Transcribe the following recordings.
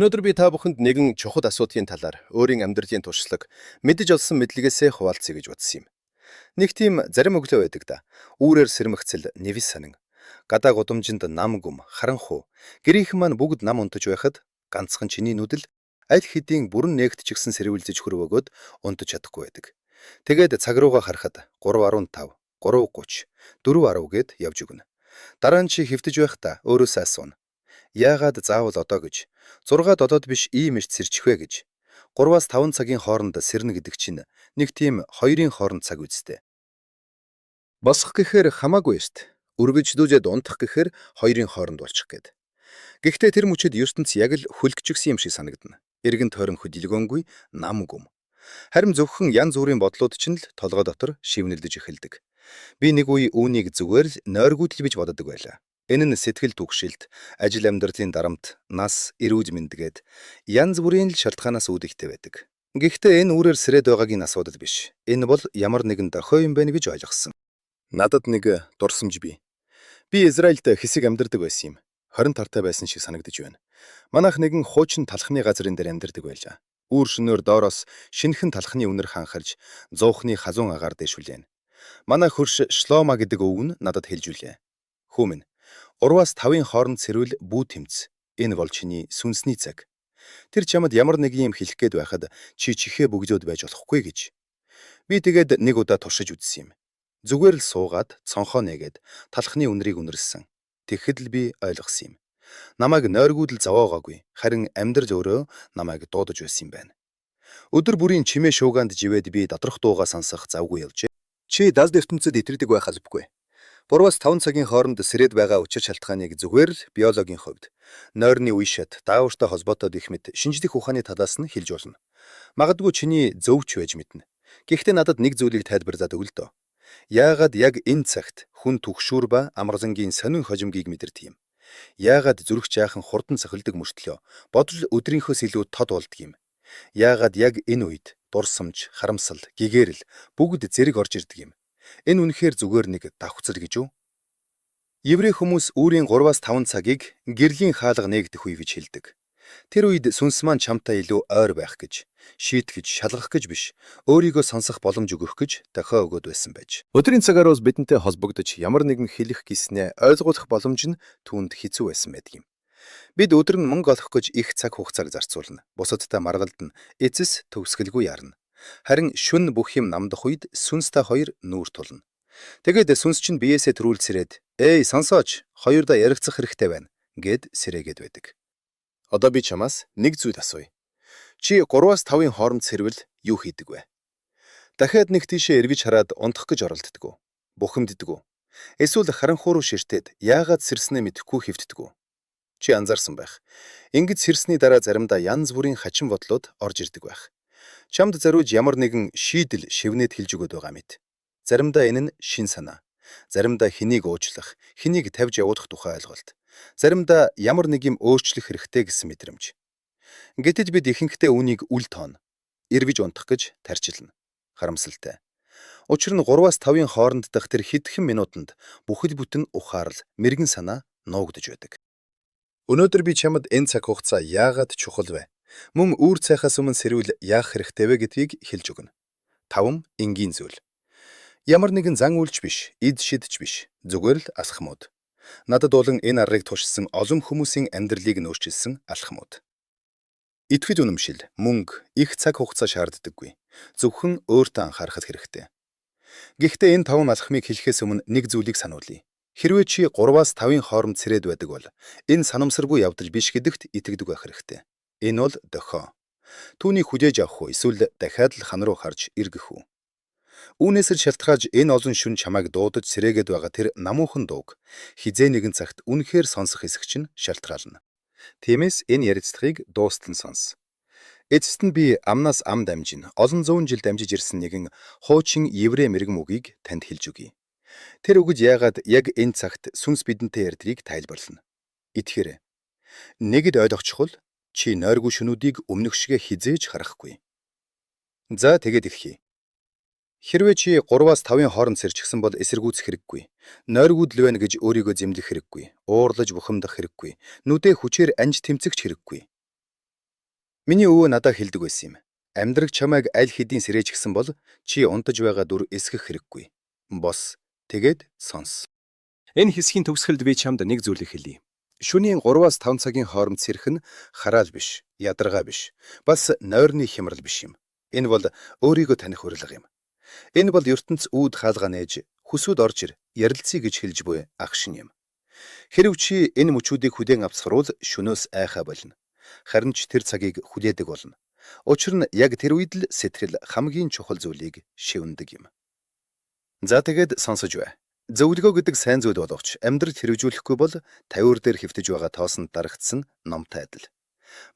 Өнөөдөр би та бүхэнд нэгэн чухал асуудлын талаар өөрийн амьдралын туршлага, мэдэж олсон мэдлэгээсээ хуваалцъя гэж бодсон юм. Нэг тийм зарим өглөө байдаг да. Үүрээр сэрмэгцэл, нэвис санин. Гадаа гудамжинд нам гүм, харанхуу. Гэрийнхэн маань бүгд нам унтаж байхад ганцхан чиний нүдэл аль хэдийн бүрэн нээгтчихсэн сэрвэлзэж хөрвөгөөд унтаж чадахгүй байдаг. Тэгээд цаг руугаа харахад 3:15, 3:30, 4:10 гэд явж өгнө. Дараа нь чи хэвтэж байхдаа өөрөөсөө асууна. Яагаад заавал одоо гэж 6-7-д биш ийм их сэрчих вэ гэж 3-5 цагийн хооронд сэрнэ гэдэг чинь нэг тийм хоёрын хооронд цаг үстэй. Босох гэхээр хамаагүй шүү дээ. Үргэж дүүжээд унтах гэхээр хоёрын хооронд болчих гээд. Гэхдээ тэр мөчөд ертөнц яг л хөлгчгсөн юм шиг санагдана. Эргэн тойрон хөдөлгөөнгүй нам гүм. Харин зөвхөн янз бүрийн бодлууд чинь л толгой дотор шивнэлдэж эхэлдэг. Би нэг үе үүнийг зүгээр л нойргүйдэл биж боддог байлаа. Энэ нь сэтгэл түгшилт, ажил амьдралын дарамт, нас, эрүүл мэндгээд янз бүрийн л шалтгаанаас үүдэгтэй байдаг. Гэхдээ энэ үүрээр сэрээд байгаагийн асуудал биш. Энэ бол ямар нэгэн дохио юм байна гэж ойлгосон. Надад нэг дурсамж бий. Би Израильд хэсэг амьдардаг байсан юм. 20 тартай байсан шиг санагдаж байна. Манайх нэгэн хуучин талхны газрын дээр амьдардаг байлаа. Үүр шөнөөр доороос шинэхэн талхны үнэр ханхарж, зуухны хазуун агаар дэшвүлээн. Манай хөрш Шлома гэдэг өвг нь надад хэлжүүлээ. Хүү минь 3-5-ын хооронд сэрвэл бүү тэмц. Энэ бол чиний сүнсний цаг. Тэр чамд ямар нэг юм хэлэх гээд байхад чи чихээ бөгөөд байж болохгүй гэж. Би тэгээд нэг удаа туршиж үзсэн юм. Зүгээр л суугаад цонхоо нээгээд талхны үнэрийг үнэрсэн. Тэгэхэд л би ойлгосон юм. Намайг нойргүйдэл зовоогоогүй. Харин амьдрал өөрөө намайг дуудаж байсан юм байна. Өдөр бүрийн чимээ шуугаанд живээд би доторх дуугаа сонсох завгүй явжээ. Чи даз дэвтэнцэд итрдэг байх албагүй. 3-5 цагийн хооронд сэрээд байгаа учир шалтгааныг зүгээр л биологийн хувьд нойрны үе шат, даавартай холбоотой гэх мэт шинжлэх ухааны талаас нь хэлж болно. Магадгүй чиний зөвч байж мэднэ. Гэхдээ надад нэг зүйлийг тайлбарлаад өгөл дөө. Яагаад яг энэ цагт хүн түгшүүр ба амгалангийн сонин хожимгийг мэдэрдэг юм? Яагаад зүрх жаахан хурдан цохилдог мөртлөө бодол өдрийнхөөс илүү тод болдог юм? Яагаад яг энэ үед дурсамж, харамсал, гэгээрэл бүгд зэрэг орж ирдэг юм? Энэ үнэхээр зүгээр нэг давхцал гэж үү? Еврей хүмүүс үүрийн 3-5 цагийг гэрлийн хаалга нээгдэх үе гэж хэлдэг. Тэр үед сүнс маань чамтай илүү ойр байх гэж, шийтгэж, шалгах гэж биш, өөрийгөө сонсох боломж өгөх гэж дохио өгöd байсан байж. Өдрийн цагаар бас бидэнтэй холбогдож ямар нэгэн хэлэх гиснээ ойлгуулах боломж нь түүнд хэцүү байсан байдаг юм. Бид өдөр нь мөнгө олох гэж их цаг хугацааг зарцуулна. Бусадтай маргалдана, эцэс төгсгөлгүй ярна. Харин шүн бүх юм намдах үед сүнстэй хоёр нүүр тулна. Тэгээд сүнс чинь биеэсээ төрүүлсрээд "Эй, сонсооч, хоёрдоо ярилцах хэрэгтэй байна" гэд сэрээгээд байдаг. Одоо би чамаас нэг зүйл асууя. Чи 3-5-ын хооронд сэрвэл юу хийдэг вэ? Дахиад нэг тийшээ эргэж хараад унтах гэж оролддог уу? Бухимддаг уу? Эсвэл харанхуу руу ширтээд яагаад сэрснээ мэдэхгүй хэвтдэг үү? Чи анзаарсан байх. Ингэж сэрсний дараа заримдаа янз бүрийн хачин бодлоод орж ирдэг байх. Чамд зориулж ямар нэгэн шийдэл шивнээд хэлж өгöd байгаа мэт. Заримдаа энэ нь шин санаа. Заримдаа хэнийг уучлах, хэнийг тавьж явуулах тухай ойлголт. Заримдаа ямар нэг юм өөрчлөх хэрэгтэй гэсэн мэдрэмж. Гэтэл бид ихэнхдээ үүнийг үл тооно. Ирвэж унтах гэж тарчилна. Харамсалтай. Учир нь 3-5-ын хооронд дах тэр хэдхэн минутанд бүхэл бүтэн ухаарл, мэрэгэн санаа нуугдж байдаг. Өнөөдөр би чамд энэ цаг хугацаа яагаад чухал вэ? Мөн үүр цайхаас өмнө сэрвэл яах хэрэгтэй вэ гэдгийг хэлж өгнө. 5 энгийн зүйл. Ямар нэгэн зан үйлч биш, эд шидч биш. Зүгээр л алхмууд. Надад болон энэ аргыг туршсан олон хүмүүсийн амьдралыг нөөцлсөн алхмууд. Итгэж үнэмшил, мөнгө, их цаг хугацаа шаарддаггүй. Зөвхөн өөртөө анхаарах хэрэгтэй. Гэхдээ энэ 5 алхмыг хэлэхээс өмнө нэг зүйлийг сануулъя. Хэрвээ чи 3-5-ын хооронд сэрээд байдаг бол энэ санамсаргүй явдал биш гэдэгт итгэдэг байх хэрэгтэй. Энэ бол дохио. Түүнийг хүлээж авах уу эсвэл дахиад л хан руу харж эргэх үү? Үүнээс л шалтгаалж энэ олон шүн чамайг дуудаж сэрээгээд байгаа тэр намуухан дууг хизээ нэгэн цагт үнэхээр сонсох хэсэг чинь шалтгаална. Тиймээс энэ ярилцлагыг дуустал нь сонс. Эцэст нь би амнаас ам дамжин олон зуун жил дамжиж ирсэн нэгэн хуучин еврей мэрэгм үгийг танд хэлж өгье. Тэр үгж яагаад яг энэ цагт сүнс бидэнтэй ярьдгийг тайлбарлана. Итгэхээрэй. Нэгд ойлгох чухал. Чи нойргүй шөнүүдийг өмнөх шигэ хизээж харахгүй. За тэгээд ирхий. Хэрвээ чи 3-5-ын хооронд сэрчихсэн бол эсэргүүцэх хэрэггүй. Нойргүйдэл байна гэж өөрийгөө зэмлэх хэрэггүй. Уурлаж бухимдах хэрэггүй. Нүдээ хүчээр анж тэмцэгч хэрэггүй. Миний өвөө надад хэлдэг байсан юм. Амьдраг чамайг аль хэдийн сэрэж гисэн бол чи унтаж байгаа дүр эсгэх хэрэггүй. Бос. Тэгээд сонс. Энэ хэсгийн төгсгөлд би чамд нэг зүйлийг хэлье. Шөнийн 3-5 цагийн хооронд сэрэх нь хараал биш, ядаргаа биш. Бас нойрны хямрал биш юм. Энэ бол өөрийгөө таних урилга юм. Энэ бол ертөнц үүд хаалга нээж, хүсүүд орж ир, ярилцъя гэж хэлж буй ах шин юм. Хэрв чи энэ мөчүүдийг хүлээн авсгаруул шөнөөс айхаа болно. Харин ч тэр цагийг хүлээдэг болно. Учир нь яг тэр үед л сэтгэл хамгийн чухал зүйлийг шивндэг юм. За тэгээд сонсож бай. Зөвлөгөө гэдэг сайн зүйл боловч амьдрал хэрэгжүүлэхгүй бол тавиур дээр хэвтэж байгаа тоосонд дарагдсан номтой адил.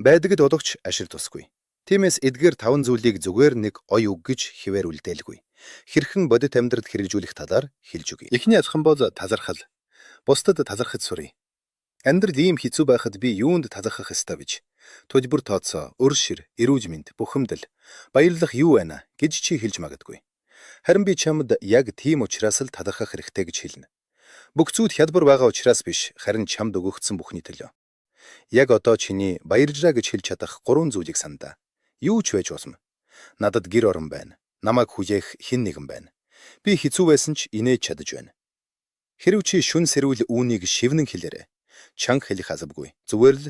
Байдагд боловч ашиг тусгүй. Тиймээс эдгээр 5 зүйлийг зүгээр нэг ой үг гэж хിവэр үлдээлгүй. Хэрхэн бодит амьдралд хэрэгжүүлэх талаар хэлж өгье. Эхний алхам бол талархал. Бусдад талархаж сурыг. Амьдрал ийм хэцүү байхад би юунд талархах ёстой гэж. Төлбөр тооцоо, өр шир, эрүүл мэнд, бухимдал, баярлах юу байна гэж чи хэлж магадгүй. Харин би чамд яг тийм учраас л талархах хэрэгтэй гэж хэлнэ. Бүх зүйл хялбар байгаа учраас биш, харин чамд өгөгдсөн бүхний төлөө. Яг одоо чиний баярлалаа гэж хэлж чадах 3 зүйлийг сандаа. Юу ч байж болно. Надад гэр орон байна. Намайг хүлээх хэн нэгэн байна. Би хэцүү байсан ч инээж чадаж байна. Хэрв чи шүн сэрүүл үүнийг шивнэн хэлээрэй. Чанга хэлэх албагүй. Зүгээр л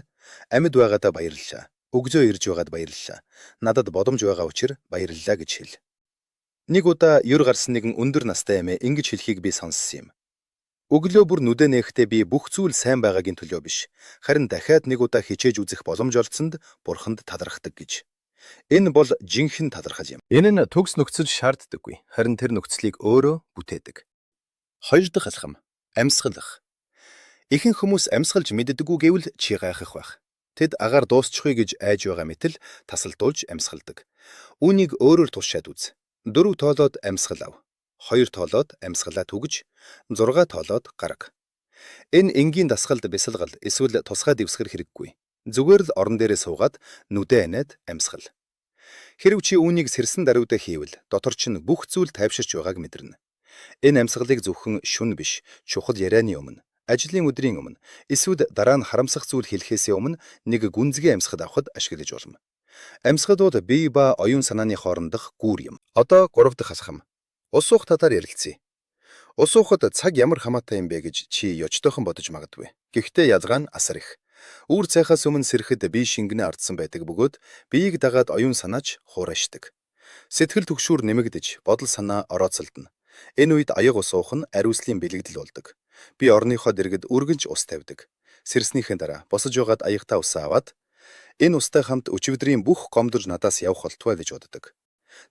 амьд байгаадаа баярлалаа. Өглөө ирж байгаад баярлалаа. Надад боломж байгаа учраас баярлалаа гэж хэл. Нэг удаа юр гарсан нэгэн өндөр настай эмээ ингэж хэлхийг би сонссон юм. Өглөө бүр нүдэ нээхдээ би бүх зүйл сайн байгаагийн төлөө биш, харин дахиад нэг удаа хичээж үзэх боломж олцсонд бурханд талархдаг гэж. Энэ бол жинхэнэ талархал юм. Энэ нь төгс нөхцөл шаарддаггүй, харин тэр нөхцөлийг өөрөө бүтээдэг. Хоёр дахь алхам. Амьсгалах. Ихэнх хүмүүс амьсгалж мэддэггүй гэвэл чи гайхах байх. Тэд агаар дуусчихъя гэж айж байгаа мэтэл тасалдуулж амьсгалдаг. Үүнийг өөрөөр тушаад үз. 4 тоолоод амьсгал ав. 2 тоолоод амьсгалаа түгж, 6 тоолоод гараг. Энэ энгийн дасгалд бясалгал эсвэл тусгай дэвсгэр хэрэггүй. Зүгээр л орон дээрээ суугаад нүдэ анаад амьсгал. Хэрв чи үүнийг сэрсэн даруйдаа хийвэл дотор чинь бүх зүйл тайвширч байгааг мэдэрнэ. Энэ амьсгалыг зөвхөн шүн биш, чухал ярианы өмнө, ажлын өдрийн өмнө, эсвэл дараа нь харамсах зүйл хэлэхээс өмнө нэг гүнзгий амьсгал авахд ашиглаж болно. Амьсгал бол бие ба оюун санааны хоорондох гүүр юм. Одоо 3 дахь алхам. Ус уух талаар ярилцъя. Ус уухад цаг ямар хамаатай юм бэ гэж чи ёчтойхон бодож магадгүй. Гэхдээ ялгаа нь асар их. Үүр цайхаас өмнө сэрэхэд бие шингэнэ ардсан байдаг бөгөөд биеийг дагаад оюун санаач хуурайшдаг. Сэтгэл түгшүүр нэмэгдэж, бодол санаа орооцолдно. Энэ үед аяг ус уух нь ариуслын бэлэгдэл болдог. Би орныхоо дэргэд үргэлж ус тавьдаг. Сэрснийхэн дараа босож байгаад аягтаа усаа аваад энэ устай хамт өчигдрийн бүх гомдож надаас явах болтугай гэж боддог.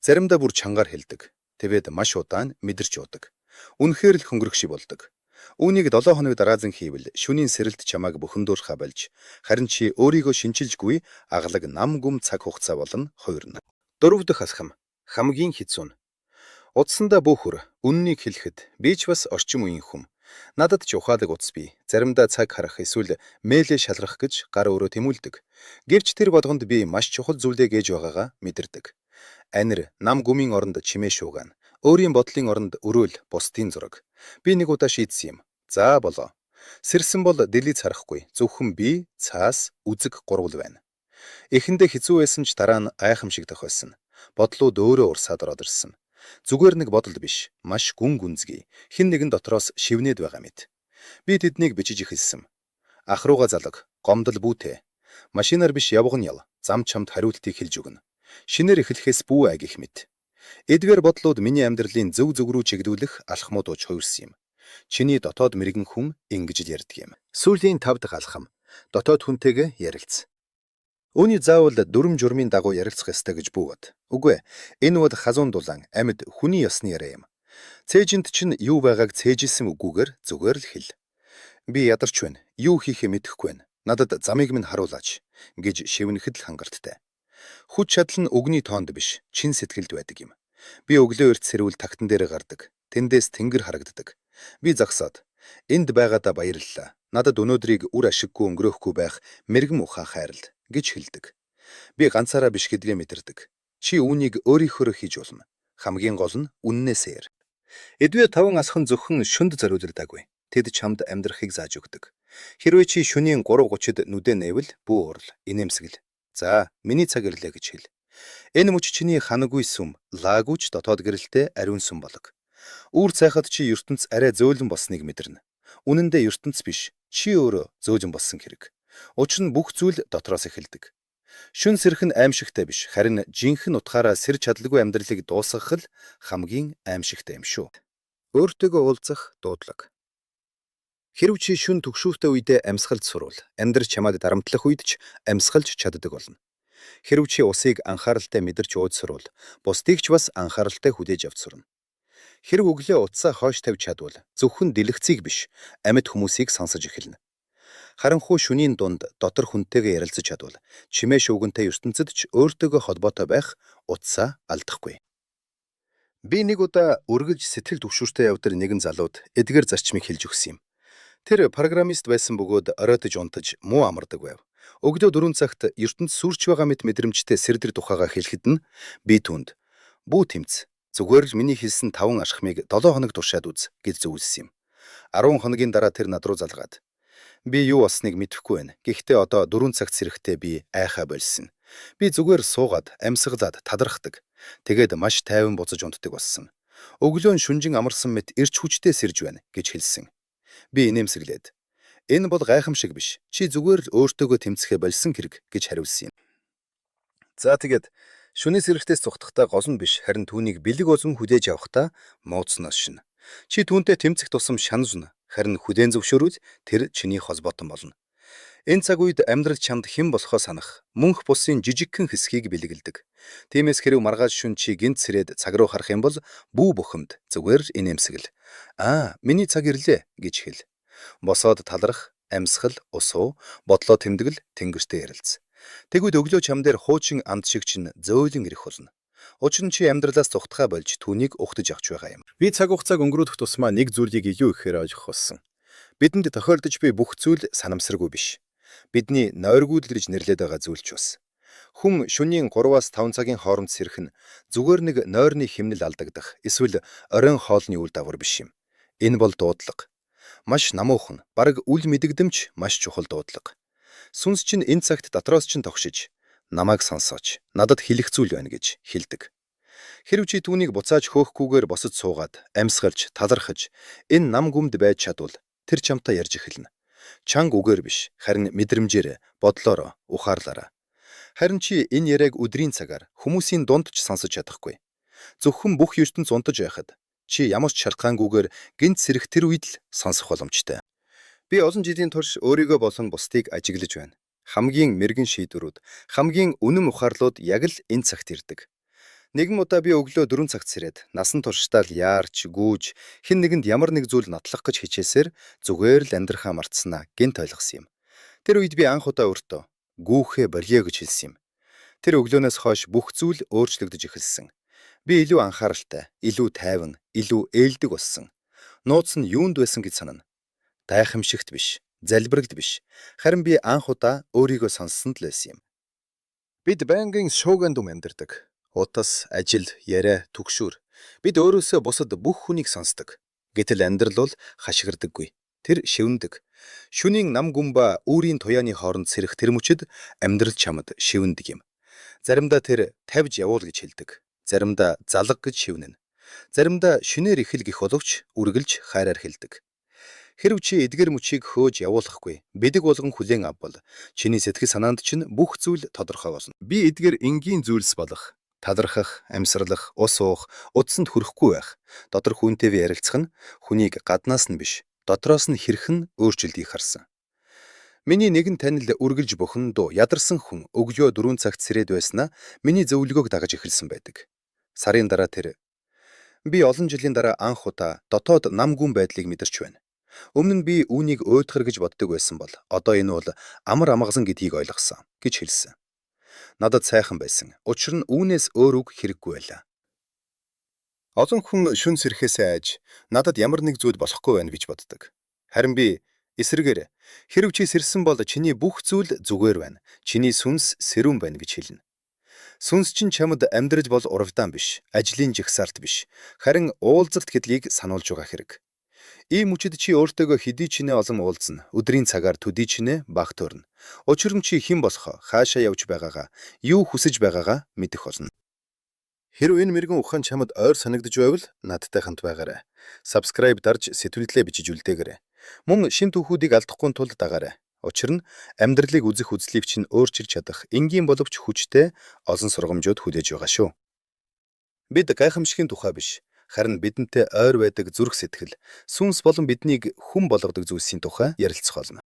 Заримдаа бүр чангаар хэлдэг. Тэвээд маш удаан мэдэрч уудаг. Үнэхээр л хөнгөрөх шиг болдог. Үүнийг 7 хоног дараазан хийвэл шөнийн сэрэлт чамааг бөхөндөрхө болж, харин чи өөрийгөө шинчилжгүй аглаг нам гүм цаг хугацаа болно хувирна. 4 дахь алхам. Хамгийн хэцүү нь. Утсандаа бөөхөр үннийг хэлэхэд би ч бас орчин үеийн хүн. Надад ч ухаалаг утас бий. Заримдаа цаг харах эсвэл мэйлээ шалрах гэж гар өрөө тэмүүлдэг. Гэвч тэр болгонд би маш чухал зүйлээ гэж байгаагаа мэдэрдэг. Анир, нам гүмийн оронд чимээ шуугаан. Өөрийн бодлын оронд өрөөл, бусдын зураг. Би нэг удаа шийдсэн юм. За болоо. Сэрсэн бол дэлийц харахгүй. Зөвхөн би, цаас, үзэг гурвал байна. Эхэндээ хэцүү байсан ч дараа нь гайхамшигдах байсан. Бодлууд өөрөө урсаад ороод ирсэн. Зүгээр нэг бодол биш, маш гүн гүнзгий. Хэн нэгэн дотроос шивнээд байгаа мэт. Би тэднийг бичиж эхэлсэн. Ах руугаа залаг, гомдол бүүтээ. Машинаар биш явган ял, зам чамд хариултыг хэлж өгнө. Шинээр эхлэхээс бүү ай гэх мэт. Эдгээр бодлууд миний амьдралын зөв рүү чиглүүлэх алхмууд уж хувирсан юм. Чиний дотоод мэрэгэн хүн ингэж л ярьдаг юм. Сүүлийн 5 дахь алхам. Дотоод хүнтэйгээ ярилц. Үүний заавал дүрм журмын дагуу ярилцах ёстой гэж бүүгод. Үгүй ээ. Энэ бол хазуун дулаан, амьд хүний ёсны яриа юм. Цээжинд чинь юу байгааг цээжилсэн үгүүгээр зүгээр л хэл. Би ядарч байна. Юу хийхээ мэдэхгүй байна. Надад замыг минь харуулаач гэж шивнэхэд л хангалттай. Хүч чадал нь үгний тоонд биш, чин сэтгэлд байдаг юм. Би өглөө эрт сэрүүл тагтан дээр гардаг. Тэндээс тэнгэр харагддаг. Би загсаад энд байгаадаа баярлалаа. Надад өнөөдрийг үр ашиггүй өнгөрөөхгүй байх мэрэгм ухаан хайрал гэж хэлдэг. Би ганцаараа биш гэдгээ мэдэрдэг. Чи үүнийг өөрийнхөө хийж болно. Хамгийн гол нь үннээсээр. Эдгээр 5 асхан зөвхөн шүнд зориулдаггүй. Тэд чамд амьдрахыг зааж өгдөг. Хэрвээ чи шөнийн 3:30-д нүдэ нээвэл бүү урал, инээмсэгэл. За, миний цаг ирлээ гэж хэл. Энэ мөч чиний ханагуй сүм, лаагүйч дотоод гэрэлтэй ариун сүм болог. Үүр цайхад чи ертөнц арай зөөлөн болсныг мэдэрнэ. Үнэн дээр ертөнц биш, чи өөрөө зөөлөн болсон хэрэг. Учир нь бүх зүйл дотроос эхэлдэг. Шүн сэрхэн аимшигтай биш, харин жинхэнэ утгаараа сэр чадалгүй амьдралыг дуусгах л хамгийн аимшигтай юм шүү. Өөртөөгөө уулзах дуудлага. Хэрв чи шүн түгшүүртэй үедээ амьсгалж сурвал, амьдрал чамаад дарамтлах үед ч амьсгалж чаддаг болно. Хэрв чи усыг анхааралтай мэдэрч ууж сурвал, бусдыг ч бас анхааралтай хүлээж авч сурна. Хэрв өглөө утсаа хойш тавьж чадвал, зөвхөн дэлгэцийг биш, амьд хүмүүсийг сонсож эхэлнэ. Харанхуй шөнийн дунд дотор хүнтэйгээ ярилцаж чадвал, чимээ шуугинтай ертөнцид ч өөртөөгөө холбоотой байх утсаа алдахгүй. Би нэг удаа үргэлж сэтгэл түгшүүртэй явдар нэгэн залууд эдгээр зарчмыг хэлж өгсөн юм. Тэр программист байсан бөгөөд оройтож унтаж муу амардаг байв. Өглөө 4 цагт ертөнц сүрч байгаа мэт мэдрэмжтэй сэрдэр тухайга хэлэхэд нь би түнд "Бүү тэмц. Зүгээр л миний хэлсэн 5 ашхмыг 7 хоног туршаад үз" гэж зөвлөсөн юм. 10 хоногийн дараа тэр над руу залгаад "Би юу болсныг мэдэхгүй байна. Гэхдээ одоо 4 цагт сэрэхдээ би айхаа болсон. Би зүгээр суугаад, амьсгалаад, тадрахдаг. Тэгээд маш тайван буцаж унтдаг болсон. Өглөө нь шүнжин амарсан мэт эрч хүчтэй сэрж байна" гэж хэлсэн. Би инээмсэглээд "Энэ бол гайхамшиг биш. Чи зүгээр л өөртөөгөө тэмцэхэ болсон хэрэг" гэж хариулсан юм. За тэгээд шүнээс эрэхтээс цухтахтаа гол нь биш, харин түүнийг бэлэг улам хүлээж авахдаа мууцсноос шин. Чи түүнтэй тэмцэх тусам шаназна, харин хүлээн зөвшөөрүүл тэр чиний холбоотон болно. Энэ цаг үед амьдрал чамд хэн болохоо санах, мөнх бусын жижигхэн хэсгийг бэлгэлдэг. Тиймээс хэрв маргааш шүн чи гинт сэрээд цаг руу харах юм бол бүү бухимд зүгээр л инээмсэгэл. Миний цаг ирлээ" гэж хэл. Босоод талрах, амьсгал, усуу, бодлоо тэмдэглэл, тэнгэртэй ярилц. Тэгвэл өглөө чам дээр хуучин амт шиг чинь зөөлөн ирэх болно. Учир нь чи амьдралаас цухтхаа болж түүнийг ухтаж авч байгаа юм. Би цаг хугацааг өнгөрүүлэх тусмаа нэг зүйлийг илүү ихээр ойлгох болсон. Бидэнд тохиолдож буй бүх зүйл санамсаргүй биш. Бидний нойргууд гэж нэрлэдэг байгаа зүйлч бас. Хүн шөнийн 3-аас 5 цагийн хооронд сэрэх нь зүгээр нэг нойрны хэмнэл алдагдах, эсвэл оройн хоолны үйл дагавар биш юм. Энэ бол дуудлага. Маш намуухан, бараг үл мэдэгдэмж маш чухал дуудлага. Сүнс чинь энэ цагт дотроос чинь тогшиж, намайг сонсооч, надад хэлэх зүйл байна гэж хэлдэг. Хэрв чи түүнийг буцааж хөөхгүйгээр босож суугаад, амьсгалж, талархаж, энэ нам гүмд байж чадвал тэр чамтай ярьж эхэлнэ. Чанга үгээр биш, харин мэдрэмжээр, бодлороо, ухаарлаараа. Харин чи энэ яриаг өдрийн цагаар хүмүүсийн дунд ч сонсож чадахгүй. Зөвхөн бүх ертөнц унтаж байхад чи ямар ч шалтгаангүйгээр гинт сэрэх тэр үед л сонсох боломжтой. Би олон жилийн турш өөрийгөө болон бусдыг ажиглаж байна. Хамгийн мэрэгэн шийдвэрүүд, хамгийн үнэн ухаарлууд яг л энэ цагт ирдэг. Нэгэн удаа би өглөө 4 цагт сэрээд насан туршдаа л яарч, гүүж, хэн нэгэнд ямар нэг зүйл нотлох гэж хичээсээр зүгээр л амьдрахаа мартснаа гинт ойлгосон юм. Тэр үед би анх удаа өөртөө "Гүүхээ болиё" гэж хэлсэн юм. Тэр өглөөнөөс хойш бүх зүйл өөрчлөгдөж эхэлсэн. Би илүү анхааралтай, илүү тайван, илүү ээлдэг болсон. Нууц нь юунд байсан гэж санана. Гайхамшигт биш, залбиралд биш. Харин би анх удаа өөрийгөө сонссонд л байсан юм. Бид байнгын шууган дүм амьдардаг. Утас, ажил, яриа, түгшүүр. Бид өөрөөсөө бусад бүх хүнийг сонсдог. Гэтэл амьдрал бол хашгирдаггүй. Тэр шивндэг. Шүнийн нам гүмба үүрийн туяаны хооронд сэрэх тэр мөчөд амьдрал чамд шивндэг юм. Заримдаа тэр тавьж явуул гэж хэлдэг. Заримдаа залга гэж шивнэнэ. Заримдаа шинээр ихэл гэх боловч үргэлж хайраар хэлдэг. Хэрв чи эдгээр мөчийг хөөж явуулахгүй, бидэг болгон хүлээн авбал чиний сэтгэл санаанд чинь бүх зүйл тодорхой болно. Би эдгээр энгийн зүйлс болох талархах, амьсралах, ус уух, удсанд хүрэхгүй байх, дотор хүнтэйгээ ярилцах нь хүнийг гаднаас нь биш, дотроос нь хэрхэн өөрчлөлтийг харсан. Миний нэгэн танил үргэлж бухимдуу ядарсан хүн өглөө 4 цагт сэрээд байснаа миний зөвлөгөөг дагаж эхэлсэн байдаг. Сарын дараа тэр "Би олон жилийн дараа анх удаа дотоод нам гүн байдлыг мэдэрч байна. Өмнө нь би үүнийг уйдгар гэж боддог байсан бол одоо энэ бол амар амгалан гэдгийг ойлгосон" гэж хэлсэн. Надад сайхан байсан. Учир нь үүнээс өөр үг хэрэггүй байлаа. Олон хүн шүн сэрэхээсээ айж надад ямар нэг зүйл болохгүй байна гэж боддог. Харин би эсрэгээр "Хэрв чи сэрсэн бол чиний бүх зүйл зүгээр байна. Чиний сүнс сэрүүн байна" гэж хэлнэ. Сүнс чинь чамд амьдрал бол урагдаан биш, ажлын жагсаалт биш, харин уулзалт гэдгийг сануулж байгаа хэрэг. Ийм үчид чи өөртөөгөө хэдий чинээ олон уулзна. Өдрийн цагаар төдий чинээ багт төрнө. Учир нь чи хэн болохоо, хаашаа явж байгаагаа, юу хүсэж байгаагаа мэдэх болно. Хэрвээ энэ мэрэгэн ухаан чамд ойр санагдж байвал надтай хамт байгаарай. Subscribe дарж сэтгүүлдлээ бичиж үлдээгээрэй. Мөн шин түүхүүдийг алдахгүй тулд дагаарай. Учир нь амьдралыг үзэх үзлийг чинь өөрчилж чадах энгийн боловч хүчтэй олон сургамжууд хүлээж байгаа шүү. Бид гайхамшигын тухай биш, харин бидэнтэй ойр байдаг зүрх сэтгэл, сүнс болон биднийг хүн болгодог зүйлсийн тухай ярилцах болно.